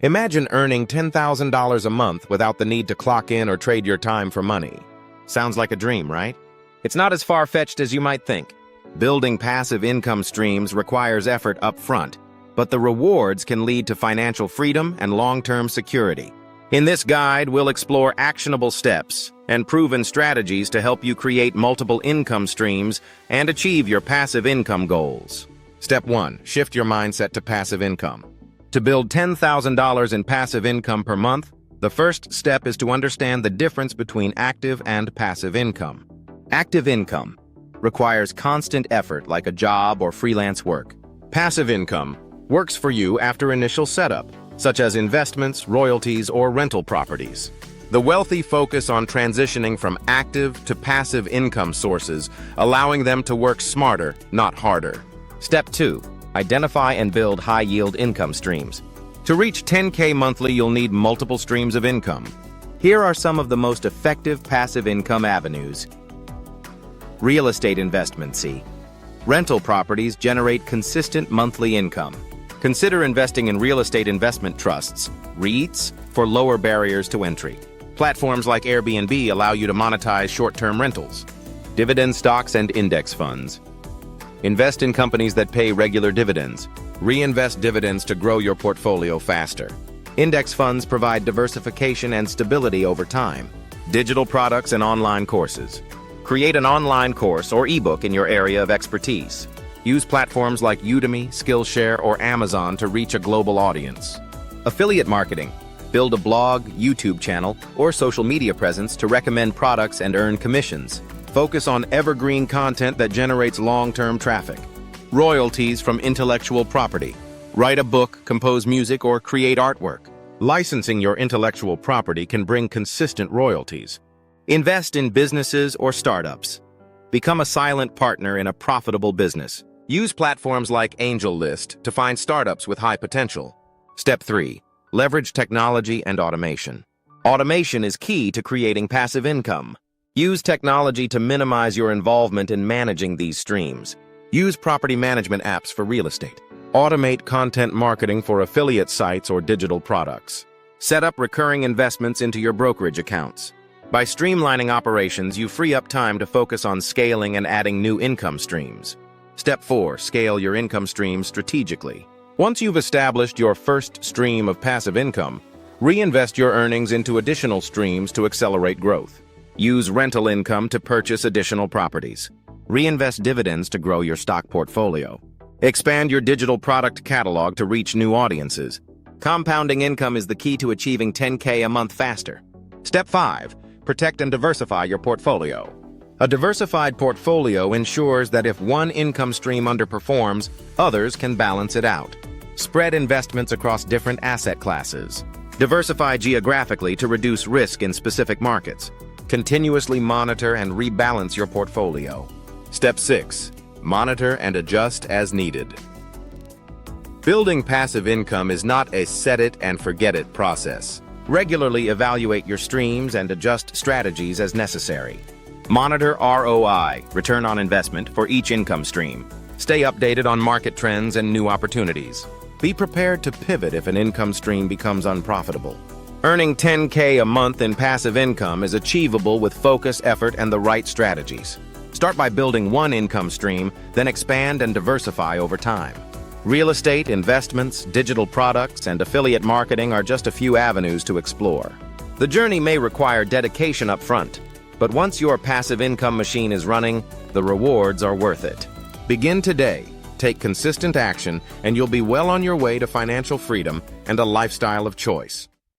Imagine earning $10,000 a month without the need to clock in or trade your time for money. Sounds like a dream, right? It's not as far-fetched as you might think. Building passive income streams requires effort up front, but the rewards can lead to financial freedom and long-term security. In this guide, we'll explore actionable steps and proven strategies to help you create multiple income streams and achieve your passive income goals. Step 1. Shift your mindset to passive income. To build $10,000 in passive income per month, the first step is to understand the difference between active and passive income. Active income requires constant effort like a job or freelance work. Passive income works for you after initial setup, such as investments, royalties, or rental properties. The wealthy focus on transitioning from active to passive income sources, allowing them to work smarter, not harder. Step 2. Identify and build high-yield income streams. To reach $10K monthly, you'll need multiple streams of income. Here are some of the most effective passive income avenues. Real estate investment. Rental properties generate consistent monthly income. Consider investing in real estate investment trusts, REITs, for lower barriers to entry. Platforms like Airbnb allow you to monetize short-term rentals. Dividend stocks and index funds. Invest in companies that pay regular dividends. Reinvest dividends to grow your portfolio faster. Index funds provide diversification and stability over time. Digital products and online courses. Create an online course or ebook in your area of expertise. Use platforms like Udemy, Skillshare, or Amazon to reach a global audience. Affiliate marketing. Build a blog, YouTube channel, or social media presence to recommend products and earn commissions. Focus on evergreen content that generates long-term traffic. Royalties from intellectual property. Write a book, compose music, or create artwork. Licensing your intellectual property can bring consistent royalties. Invest in businesses or startups. Become a silent partner in a profitable business. Use platforms like AngelList to find startups with high potential. Step 3. Leverage technology and automation. Automation is key to creating passive income. Use technology to minimize your involvement in managing these streams. Use property management apps for real estate. Automate content marketing for affiliate sites or digital products. Set up recurring investments into your brokerage accounts. By streamlining operations, you free up time to focus on scaling and adding new income streams. Step 4. Scale your income streams strategically. Once you've established your first stream of passive income, reinvest your earnings into additional streams to accelerate growth. Use rental income to purchase additional properties. Reinvest dividends to grow your stock portfolio. Expand your digital product catalog to reach new audiences. Compounding income is the key to achieving $10K a month faster. Step 5. Protect and diversify your portfolio. A diversified portfolio ensures that if one income stream underperforms, others can balance it out. Spread investments across different asset classes. Diversify geographically to reduce risk in specific markets. Continuously monitor and rebalance your portfolio. Step 6. Monitor and adjust as needed. Building passive income is not a set-it-and-forget-it process. Regularly evaluate your streams and adjust strategies as necessary. Monitor ROI, return on investment, for each income stream. Stay updated on market trends and new opportunities. Be prepared to pivot if an income stream becomes unprofitable. Earning $10K a month in passive income is achievable with focus, effort, and the right strategies. Start by building one income stream, then expand and diversify over time. Real estate, investments, digital products, and affiliate marketing are just a few avenues to explore. The journey may require dedication up front, but once your passive income machine is running, the rewards are worth it. Begin today, take consistent action, and you'll be well on your way to financial freedom and a lifestyle of choice.